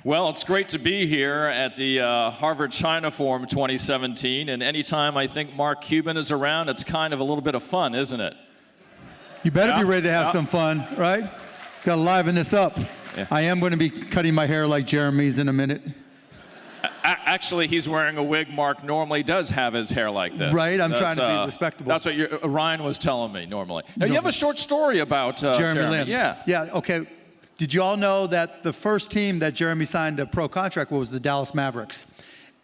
Well, it's great to be here at the Harvard China Forum 2017, and anytime I think Mark Cuban is around, it's kind of a little bit of fun, isn't it? You better be ready to have some fun, right? Got to liven this up. Yeah. I am going to be cutting my hair like Jeremy's in a minute. Actually, he's wearing a wig. Mark normally does have his hair like this. Right, I'm trying to be respectable. That's what Ryan was telling me normally. Now, you have a short story about Jeremy Lin. Yeah. Yeah, okay. Did you all know that the first team that Jeremy signed a pro contract with was the Dallas Mavericks?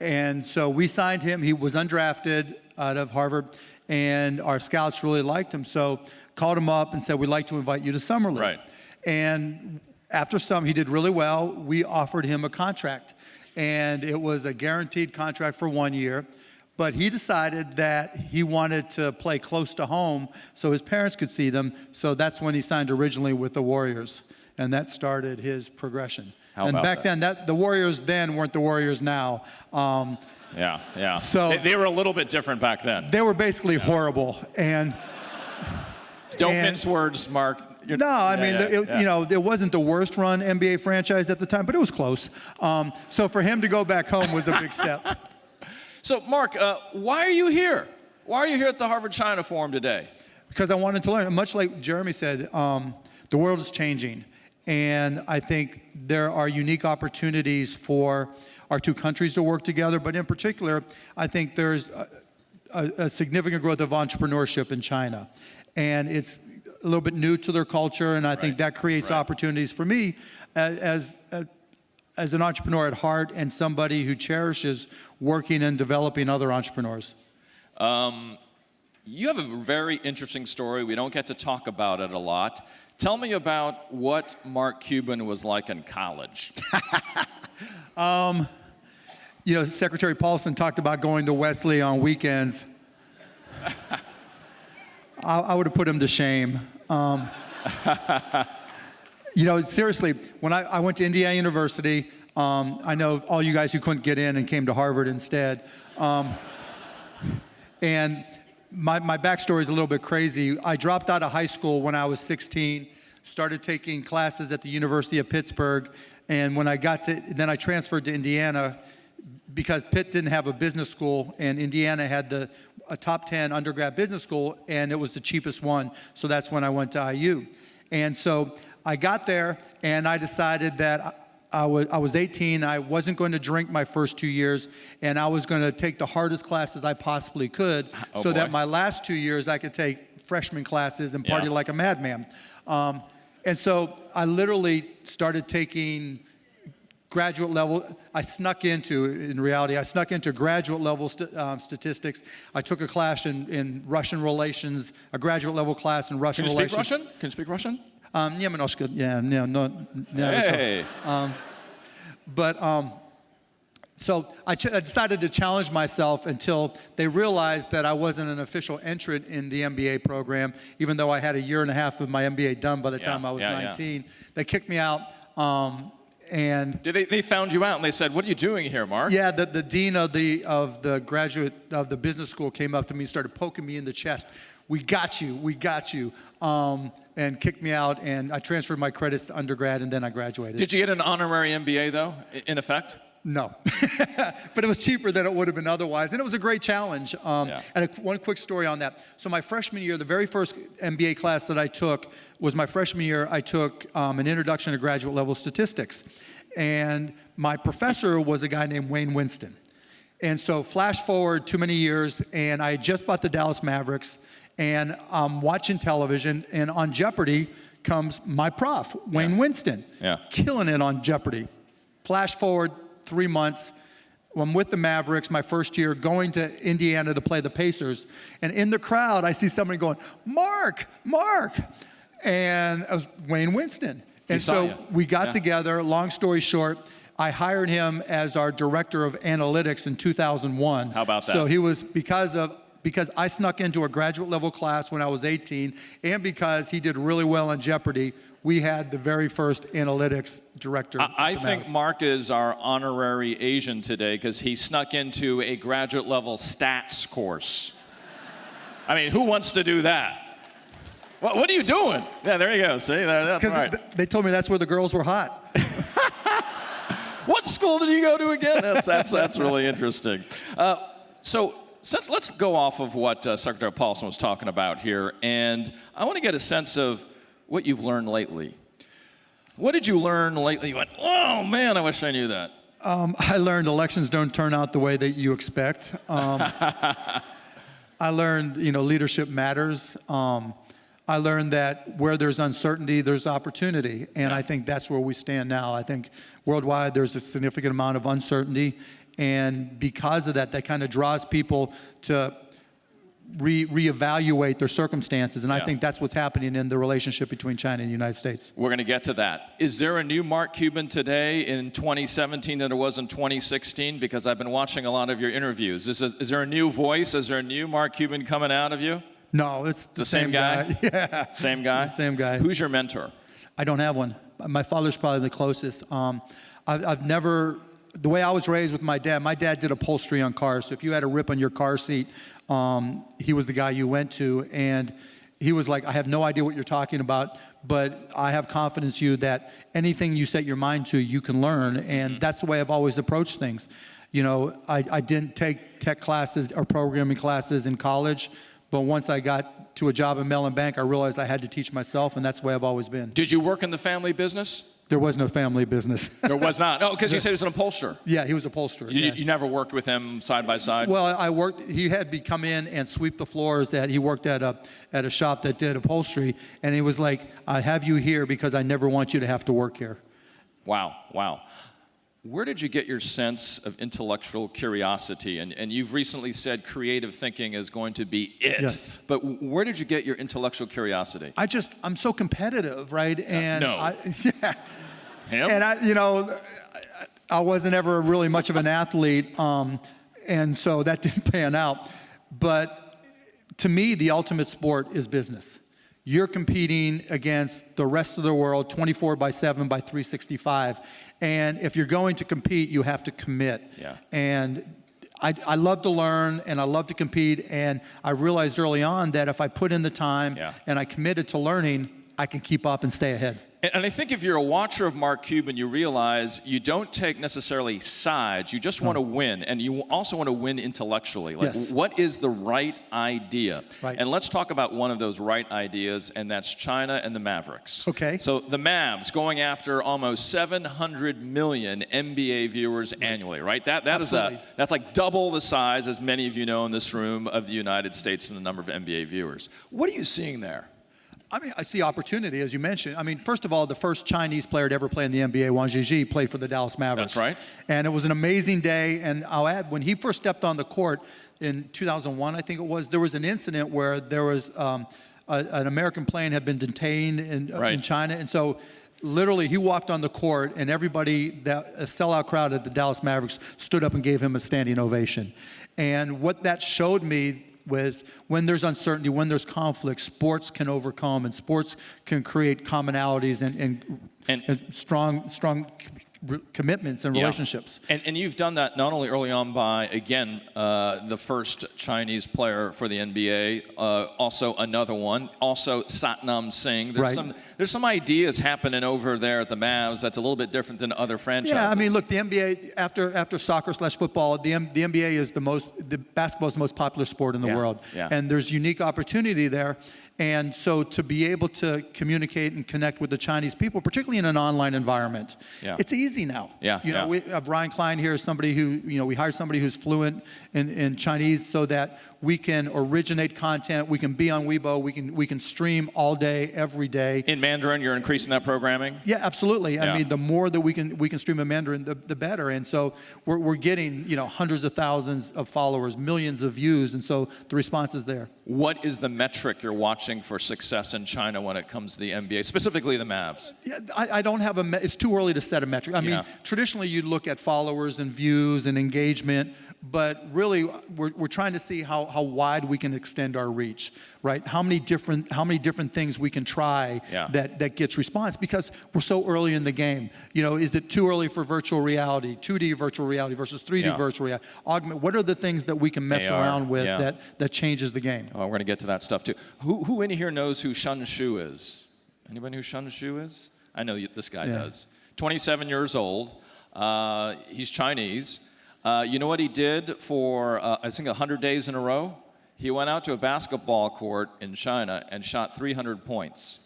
And so we signed him. He was undrafted out of Harvard, and our scouts really liked him. So called him up and said, we'd like to invite you to Summer League. Right. And after he did really well. We offered him a contract. And it was a guaranteed contract for 1 year. But he decided that he wanted to play close to home so his parents could see them. So that's when he signed originally with the Warriors. And that started his progression. How and about back then, the Warriors then weren't the Warriors now. Yeah. So they were a little bit different back then. They were basically horrible. And don't mince words, Mark. No, I mean, you know, it wasn't the worst run NBA franchise at the time, but it was close. So for him to go back home was a big step. So, Mark, why are you here? Why are you here at the Harvard China Forum today? Because I wanted to learn. Much like Jeremy said, the world is changing. And I think there are unique opportunities for our two countries to work together. But in particular, I think there's a significant growth of entrepreneurship in China. And it's a little bit new to their culture, and I think that creates opportunities for me as an entrepreneur at heart and somebody who cherishes working and developing other entrepreneurs. You have a very interesting story. We don't get to talk about it a lot. Tell me about what Mark Cuban was like in college. You know, Secretary Paulson talked about going to Wesley on weekends. I would have put him to shame. You know, seriously, when I went to Indiana University, I know all you guys who couldn't get in and came to Harvard instead. And my backstory is a little bit crazy. I dropped out of high school when I was 16, started taking classes at the University of Pittsburgh, and when I then I transferred to Indiana because Pitt didn't have a business school, and Indiana had a top 10 undergrad business school, and it was the cheapest one, so that's when I went to IU. And so I got there, and I decided that I was 18, I wasn't going to drink my first 2 years, and I was going to take the hardest classes I possibly could that my last 2 years I could take freshman classes and party like a madman. And so I literally started taking graduate level. I snuck into graduate level statistics. I took a class in Russian relations, a graduate level class in Russian relations. Can you speak Russian? Can you speak Russian? Немножко, Hey. So I decided to challenge myself until they realized that I wasn't an official entrant in the MBA program, even though I had a year and a half of my MBA done by the time I was 19. They kicked me out. And they found you out and they said, "What are you doing here, Mark?" Yeah, the dean of the graduate of the business school came up to me and started poking me in the chest. We got you, and kicked me out. And I transferred my credits to undergrad, and then I graduated. Did you get an honorary MBA though, in effect? No, but it was cheaper than it would have been otherwise, and it was a great challenge. And one quick story on that. So my freshman year, the very first MBA class that I took was my freshman year. I took an introduction to graduate level statistics, and my professor was a guy named Winston. And so flash forward too many years, and I had just bought the Dallas Mavericks, and I'm watching television, and on Jeopardy comes my prof, Winston, killing it on Jeopardy. Flash forward 3 months, I'm with the Mavericks, my first year, going to Indiana to play the Pacers. And in the crowd, I see somebody going, Mark! And it was Winston. And so we got together, long story short, I hired him as our director of analytics in 2001. How about that? So he was, because I snuck into a graduate level class when I was 18, and because he did really well on Jeopardy, we had the very first analytics director. I think Mark is our honorary Asian today because he snuck into a graduate level stats course. I mean, who wants to do that? What are you doing? Yeah, there you go. See, that's right. They told me that's where the girls were hot. What school did you go to again? That's really interesting. So let's go off of what Secretary Paulson was talking about here, and I want to get a sense of what you've learned lately. What did you learn lately? You went, oh man, I wish I knew that. I learned elections don't turn out the way that you expect. I learned, leadership matters. I learned that where there's uncertainty, there's opportunity. And I think that's where we stand now. I think worldwide there's a significant amount of uncertainty. And because of that, that kind of draws people to reevaluate their circumstances. And I think that's what's happening in the relationship between China and the United States. We're going to get to that. Is there a new Mark Cuban today in 2017 than there was in 2016? Because I've been watching a lot of your interviews. Is there a new voice? Is there a new Mark Cuban coming out of you? No, it's the same guy. Yeah. Same guy? The same guy. Who's your mentor? I don't have one. My father's probably the closest. I've never... The way I was raised with my dad did upholstery on cars. So if you had a rip on your car seat, he was the guy you went to. And he was like, I have no idea what you're talking about, but I have confidence in you that anything you set your mind to, you can learn. And that's the way I've always approached things. I didn't take tech classes or programming classes in college, but once I got to a job in Mellon Bank, I realized I had to teach myself, and that's the way I've always been. Did you work in the family business? There was no family business. There was not. No, because you said he was an upholsterer. Yeah, he was an upholsterer. You never worked with him side by side? Well, I worked. He had me come in and sweep the floors. He worked at a shop that did upholstery, and he was like, "I have you here because I never want you to have to work here." Wow. Where did you get your sense of intellectual curiosity? And you've recently said creative thinking is going to be it. Yes. But where did you get your intellectual curiosity? I'm so competitive, right? And no. Him? And I wasn't ever really much of an athlete, and so that didn't pan out. But to me, the ultimate sport is business. You're competing against the rest of the world 24/7 by 365. And if you're going to compete, you have to commit. Yeah. And I love to learn and I love to compete. And I realized early on that if I put in the time and I committed to learning, I can keep up and stay ahead. And I think if you're a watcher of Mark Cuban, you realize you don't take necessarily sides. You just want to win. And you also want to win intellectually. Like, what is the right idea? Right. And let's talk about one of those right ideas, and that's China and the Mavericks. Okay. So the Mavs going after almost 700 million NBA viewers annually, right? That's like double the size, as many of you know in this room, of the United States in the number of NBA viewers. What are you seeing there? I mean, I see opportunity, as you mentioned. I mean, first of all, the first Chinese player to ever play in the NBA, Wang Zhizhi, played for the Dallas Mavericks. That's right. And it was an amazing day. And I'll add, when he first stepped on the court in 2001, I think it was, there was an incident where there was an American plane had been detained in China. And so literally he walked on the court and everybody, a sellout crowd at the Dallas Mavericks, stood up and gave him a standing ovation. And what that showed me was when there's uncertainty, when there's conflict, sports can overcome and sports can create commonalities and strong commitments and relationships. And you've done that not only early on by, again, the first Chinese player for the NBA, also another one, also Satnam Singh. There's some ideas happening over there at the Mavs that's a little bit different than other franchises. Yeah, I mean, look, the NBA, after soccer/football, the NBA is the basketball is the most popular sport in the world. Yeah. And there's unique opportunity there. And so to be able to communicate and connect with the Chinese people, particularly in an online environment, it's easy now. We have Brian Klein here, somebody who, we hired somebody who's fluent in Chinese so that we can originate content, we can be on Weibo, we can stream all day, every day. In Mandarin, you're increasing that programming? Yeah, absolutely. I mean, the more that we can stream in Mandarin, the better. And so we're getting, hundreds of thousands of followers, millions of views, and so the response is there. What is the metric you're watching for success in China when it comes to the NBA, specifically the Mavs? Yeah, I don't have it's too early to set a metric. I mean, traditionally you'd look at followers and views and engagement, but really we're trying to see how wide we can extend our reach, right? How many different things we can try that gets response, because we're so early in the game. Is it too early for virtual reality, 2D virtual reality versus 3D virtual reality? Augment, what are the things that we can mess around with that changes the game? Oh, we're going to get to that stuff too. Who in here knows who Shen Shu is? Anybody who Shen Shu is? I know this guy does. 27 years old. He's Chinese. You know what he did for, I think, 100 days in a row? He went out to a basketball court in China and shot 300 points.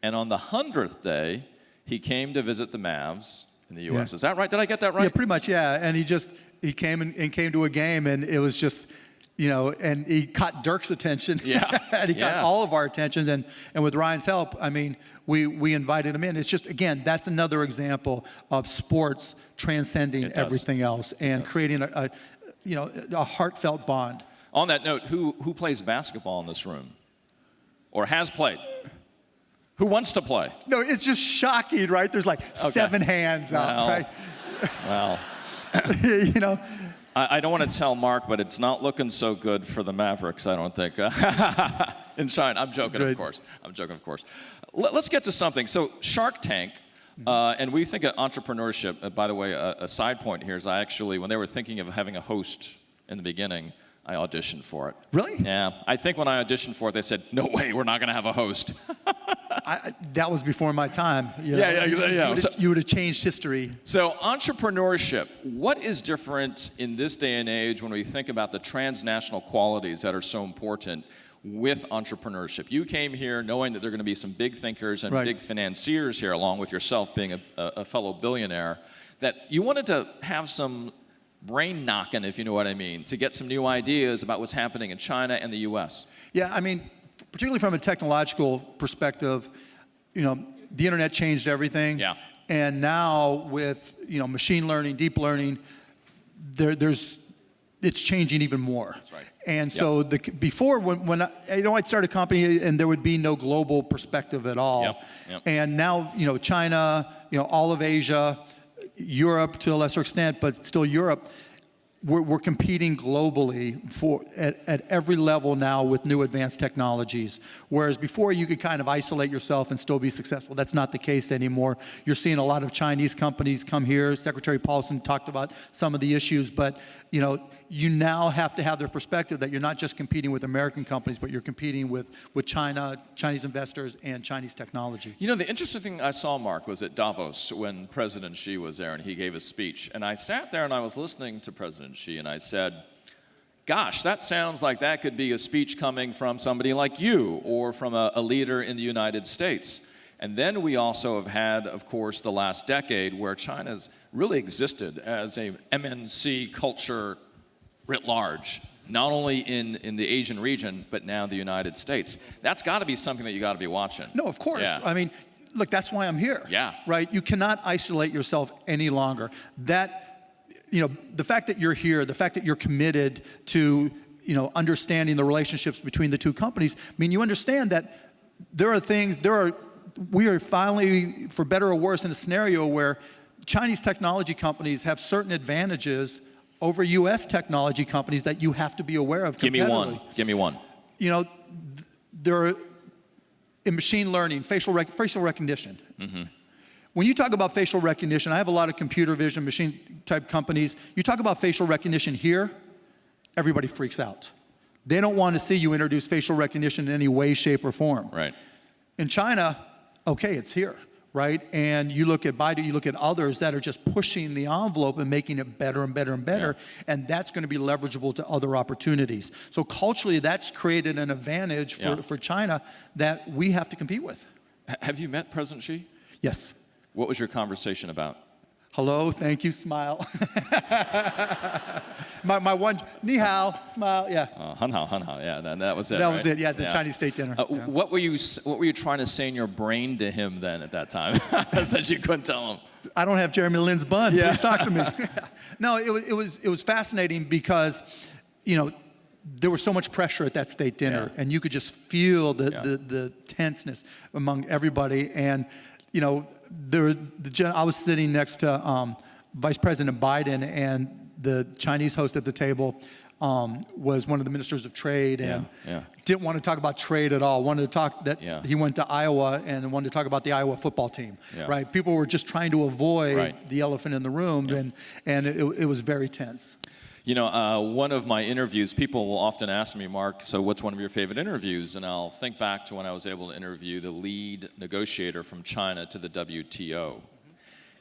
And on the 100th day, he came to visit the Mavs in the U.S. Yeah. Is that right? Did I get that right? Yeah, pretty much, yeah. And he came and came to a game, and it was just, and he caught Dirk's attention. Yeah. And he got all of our attentions. And with Ryan's help, I mean, we invited him in. It's just, again, that's another example of sports transcending everything else and creating a heartfelt bond. On that note, who plays basketball in this room? Or has played? Who wants to play? No, it's just shocking, right? There's like 7 hands up, right? Well, I don't want to tell Mark, but it's not looking so good for the Mavericks, I don't think. In China. I'm joking, of course. Let's get to something. So Shark Tank, and we think of entrepreneurship. By the way, a side point here is I actually, when they were thinking of having a host in the beginning, I auditioned for it. Really? Yeah. I think when I auditioned for it, they said, no way, we're not going to have a host. That was before my time. Yeah. You would have changed history. So entrepreneurship, what is different in this day and age when we think about the transnational qualities that are so important with entrepreneurship? You came here knowing that there are going to be some big thinkers and big financiers here, along with yourself being a fellow billionaire, that you wanted to have some brain knocking, if you know what I mean, to get some new ideas about what's happening in China and the U.S. Yeah, I mean, particularly from a technological perspective, the internet changed everything. Yeah. And now with machine learning, deep learning, it's changing even more. That's right. And so before when I'd start a company and there would be no global perspective at all. Yep. And now China, all of Asia, Europe to a lesser extent, but still Europe, we're competing globally at every level now with new advanced technologies. Whereas before you could kind of isolate yourself and still be successful. That's not the case anymore. You're seeing a lot of Chinese companies come here. Secretary Paulson talked about some of the issues, but you now have to have their perspective that you're not just competing with American companies, but you're competing with China, Chinese investors, and Chinese technology. The interesting thing I saw, Mark, was at Davos when President Xi was there and he gave a speech. And I sat there and I was listening to President Xi and I said, gosh, that sounds like that could be a speech coming from somebody like you or from a leader in the United States. And then we also have had, of course, the last decade where China's really existed as a MNC culture writ large, not only in the Asian region, but now the United States. That's got to be something that you got to be watching. No, of course. Yeah. I mean, look, that's why I'm here. Yeah. Right? You cannot isolate yourself any longer. The fact that you're here, the fact that you're committed to, understanding the relationships between the two companies, you understand that we are finally, for better or worse, in a scenario where Chinese technology companies have certain advantages over U.S. technology companies that you have to be aware of competitively. Give me one. There are, in machine learning, facial recognition. Mm-hmm. When you talk about facial recognition, I have a lot of computer vision machine type companies. You talk about facial recognition here, everybody freaks out. They don't want to see you introduce facial recognition in any way, shape, or form. Right. In China, okay, it's here, right? And you look at Baidu, you look at others that are just pushing the envelope and making it better and better and better, and that's going to be leverageable to other opportunities. So culturally, that's created an advantage for China that we have to compete with. Have you met President Xi? Yes. What was your conversation about? Hello, thank you, smile. my one, ni hao, smile, yeah. Han hao, yeah, that was it. That right? was it, yeah, the Chinese state dinner. What were you trying to say in your brain to him then at that time, since you couldn't tell him? I don't have Jeremy Lin's bun. Yeah. Please talk to me. No, it was fascinating because, there was so much pressure at that state dinner, and you could just feel the tenseness among everybody. And I was sitting next to Vice President Biden, and the Chinese host at the table was one of the ministers of trade, and didn't want to talk about trade at all. Wanted to talk that he went to Iowa and wanted to talk about the Iowa football team. Yeah. Right? People were just trying to avoid the elephant in the room, and it was very tense. One of my interviews, people will often ask me, Mark, so what's one of your favorite interviews? And I'll think back to when I was able to interview the lead negotiator from China to the WTO.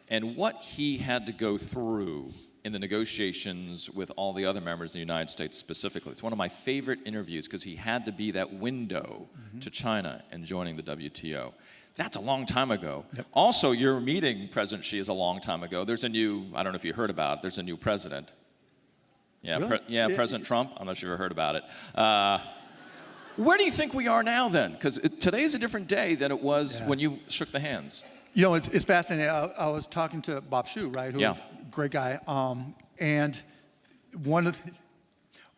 and what he had to go through in the negotiations with all the other members of the United States specifically. It's one of my favorite interviews because he had to be that window to China and joining the WTO. That's a long time ago. Yep. Also, your meeting President Xi is a long time ago. There's a new, I don't know if you heard about it, there's a new president. Yeah, Really? President Trump. I'm not sure if you ever heard about it. Where do you think we are now then? Because today's a different day than it was when you shook the hands. You know, it's fascinating. I was talking to Bob Hsu, right? Who, great guy. And one of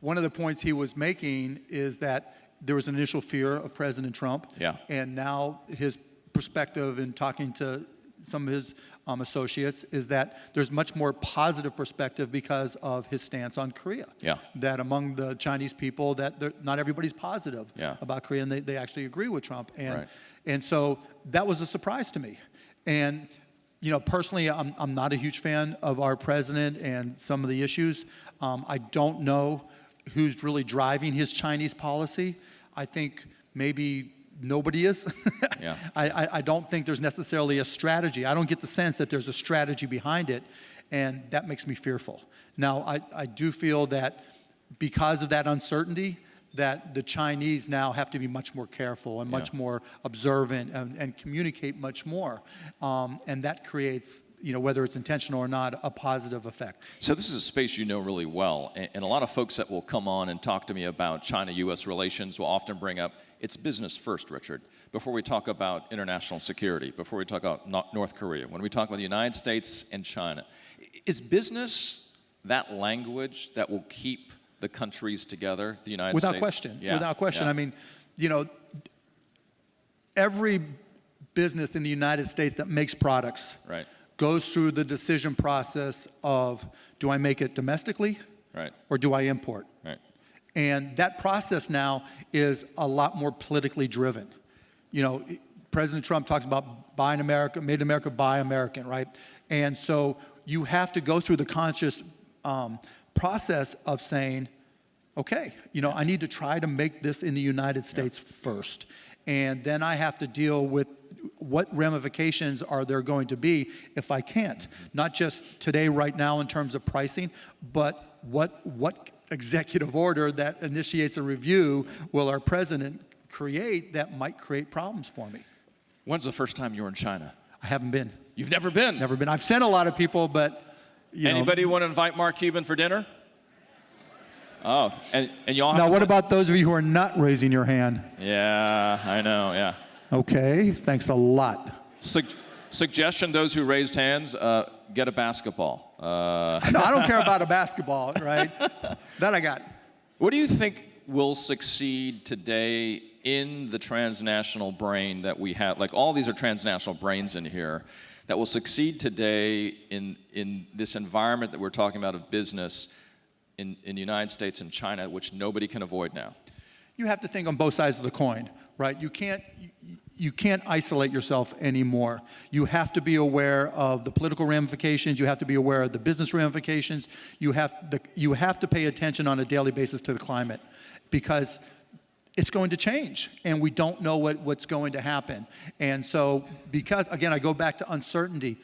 the points he was making is that there was an initial fear of President Trump. Yeah. And now his perspective in talking to some of his associates is that there's much more positive perspective because of his stance on Korea. Yeah. That among the Chinese people, that not everybody's positive about Korea, and they actually agree with Trump. And so that was a surprise to me. And you know, personally, I'm not a huge fan of our president and some of the issues. I don't know who's really driving his Chinese policy. I think maybe nobody is. I don't think there's necessarily a strategy. I don't get the sense that there's a strategy behind it, and that makes me fearful. Now, I do feel that because of that uncertainty, that the Chinese now have to be much more careful and much more observant and communicate much more. And that creates, you know, whether it's intentional or not, a positive effect. So this is a space you know really well, and a lot of folks that will come on and talk to me about China-U.S. relations will often bring up, it's business first, Richard, before we talk about international security, before we talk about North Korea, when we talk about the United States and China. Is business that language that will keep the countries together, the United States? Without question, without question. Yeah. I mean, you know, every business in the United States that makes products goes through the decision process of, do I make it domestically or do I import? And that process now is a lot more politically driven. You know, President Trump talks about buy in America, made in America, buy American, right? And so you have to go through the conscious process of saying, okay, you know, I need to try to make this in the United States first. And then I have to deal with what ramifications are there going to be if I can't. Not just today, right now, in terms of pricing, but what executive order that initiates a review will our president create that might create problems for me. When's the first time you were in China? I haven't been. You've never been? Never been. I've sent a lot of people, but Anybody want to invite Mark Cuban for dinner? Oh, and you all have now, to what about those of you who are not raising your hand? Yeah, I know, yeah. Okay, thanks a lot. Suggestion, those who raised hands, get a basketball. No, I don't care about a basketball, right? That I got. What do you think will succeed today in the transnational brain that we have? Like, all these are transnational brains in here that will succeed today in this environment that we're talking about of business in the United States and China, which nobody can avoid now. You have to think on both sides of the coin, right? You can't isolate yourself anymore. You have to be aware of the political ramifications. You have to be aware of the business ramifications. You have to pay attention on a daily basis to the climate, because it's going to change, and we don't know what's going to happen. And so, because, again, I go back to uncertainty.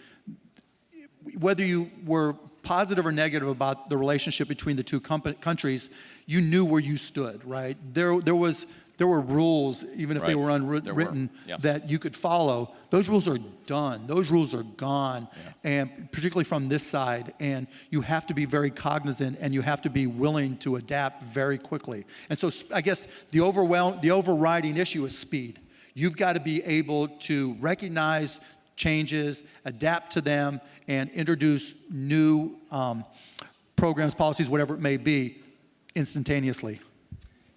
Whether you were positive or negative about the relationship between the two countries, you knew where you stood, right? There were rules, even if they were unwritten, that you could follow. Those rules are done. Those rules are gone, and particularly from this side. And you have to be very cognizant, and you have to be willing to adapt very quickly. And so I guess the overriding issue is speed. You've got to be able to recognize changes, adapt to them, and introduce new programs, policies, whatever it may be, instantaneously.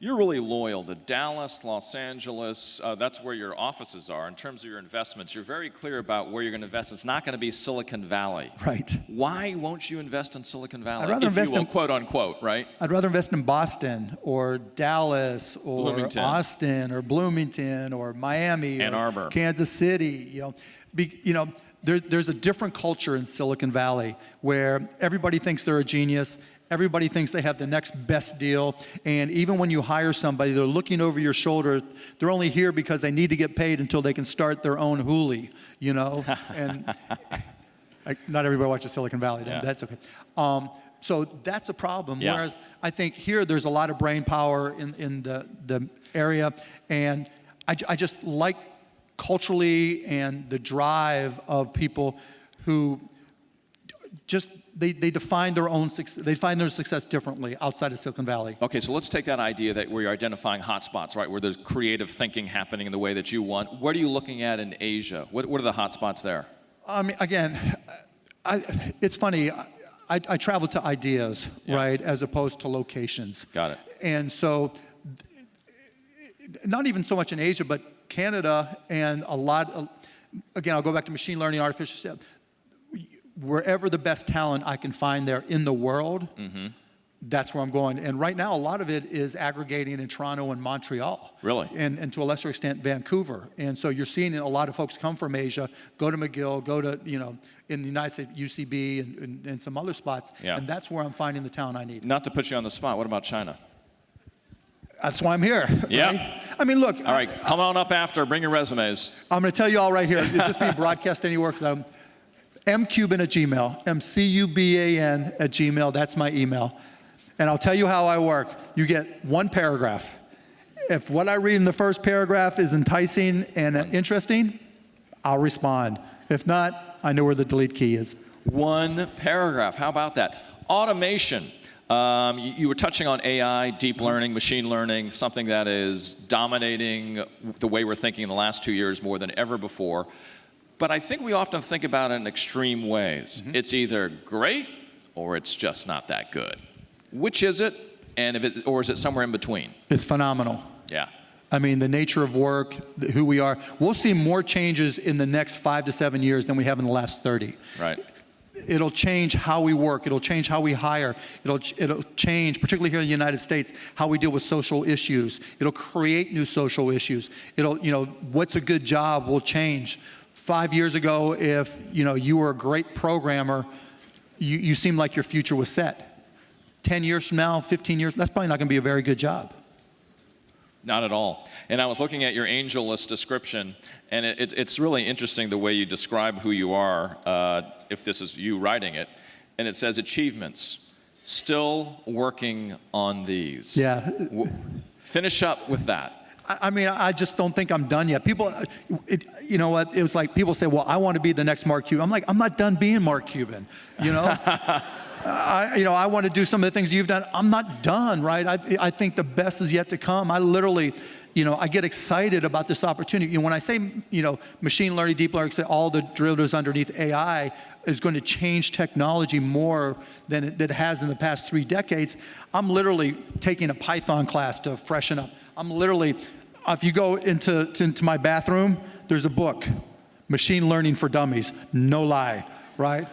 You're really loyal to Dallas, Los Angeles. That's where your offices are. In terms of your investments, you're very clear about where you're going to invest. It's not going to be Silicon Valley. Right. Why won't you invest in Silicon Valley? I'd rather invest in, quote unquote, right? I'd rather invest in Boston or Dallas or Austin or Bloomington or Miami Ann Arbor, Kansas City. There's a different culture in Silicon Valley where everybody thinks they're a genius. Everybody thinks they have the next best deal, and even when you hire somebody, they're looking over your shoulder. They're only here because they need to get paid until they can start their own Hooli, you know? Not everybody watches Silicon Valley. Yeah. That's okay. So that's a problem. Yeah. Whereas I think here there's a lot of brain power in the area, and I just like culturally and the drive of people who just they define their own success. They find their success differently outside of Silicon Valley. Okay, so let's take that idea that where you're identifying hotspots, right, where there's creative thinking happening in the way that you want. What are you looking at in Asia? What are the hotspots there? I mean, again, it's funny. I travel to ideas, right, as opposed to locations. Got it. And so, not even so much in Asia, but Canada and a lot of, again, I'll go back to machine learning, artificial, wherever the best talent I can find there in the world, that's where I'm going. And right now, a lot of it is aggregating in Toronto and Montreal. Really? And to a lesser extent, Vancouver. And so you're seeing a lot of folks come from Asia, go to McGill, go to, in the United States, UCB and some other spots. Yeah. And that's where I'm finding the talent I need. Not to put you on the spot, what about China? That's why I'm here. Yeah. Right? I mean, look. All right, come on up after, bring your resumes. I'm going to tell you all right here. Is this being broadcast anywhere? Because I'm mcuban@gmail, mcuban@gmail. That's my email. And I'll tell you how I work. You get one paragraph. If what I read in the first paragraph is enticing and interesting, I'll respond. If not, I know where the delete key is. One paragraph, how about that? Automation. You were touching on AI, deep learning, machine learning, something that is dominating the way we're thinking in the last 2 years more than ever before. But I think we often think about it in extreme ways. It's either great or it's just not that good. Which is it, or is it somewhere in between? It's phenomenal. Yeah. I mean, the nature of work, who we are. We'll see more changes in the next 5 to 7 years than we have in the last 30. Right. It'll change how we work. It'll change how we hire. It'll change, particularly here in the United States, how we deal with social issues. It'll create new social issues. What's a good job will change. 5 years ago, if you were a great programmer, you seemed like your future was set. 10 years from now, 15 years, that's probably not going to be a very good job. Not at all. And I was looking at your angel list description, and it's really interesting the way you describe who you are, if this is you writing it. And it says achievements, still working on these. Yeah. Finish up with that. I mean, I just don't think I'm done yet. People, you know what? It was like people say, well, I want to be the next Mark Cuban. I'm like, I'm not done being Mark Cuban, I want to do some of the things you've done. I'm not done, right? I think the best is yet to come. I literally, I get excited about this opportunity. When I say, machine learning, deep learning, say all the derivatives underneath AI is going to change technology more than it has in the past 3 decades, I'm literally taking a Python class to freshen up. I'm literally, if you go into my bathroom, there's a book, Machine Learning for Dummies, no lie, right?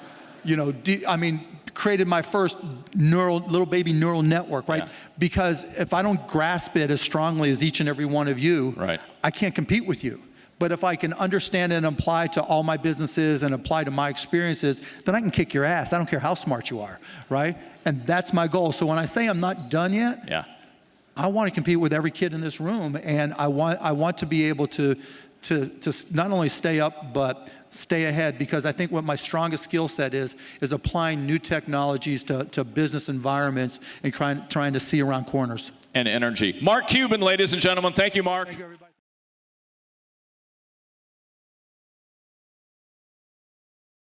Created my first little baby neural network, right? Yeah. Because if I don't grasp it as strongly as each and every one of you, right, I can't compete with you. But if I can understand and apply to all my businesses and apply to my experiences, then I can kick your ass. I don't care how smart you are, right? And that's my goal. So when I say I'm not done yet, yeah, I want to compete with every kid in this room, and I want to be able to not only stay up, but stay ahead, because I think what my strongest skill set is applying new technologies to business environments and trying to see around corners. And energy. Mark Cuban, ladies and gentlemen. Thank you, Mark. Thank you, everybody.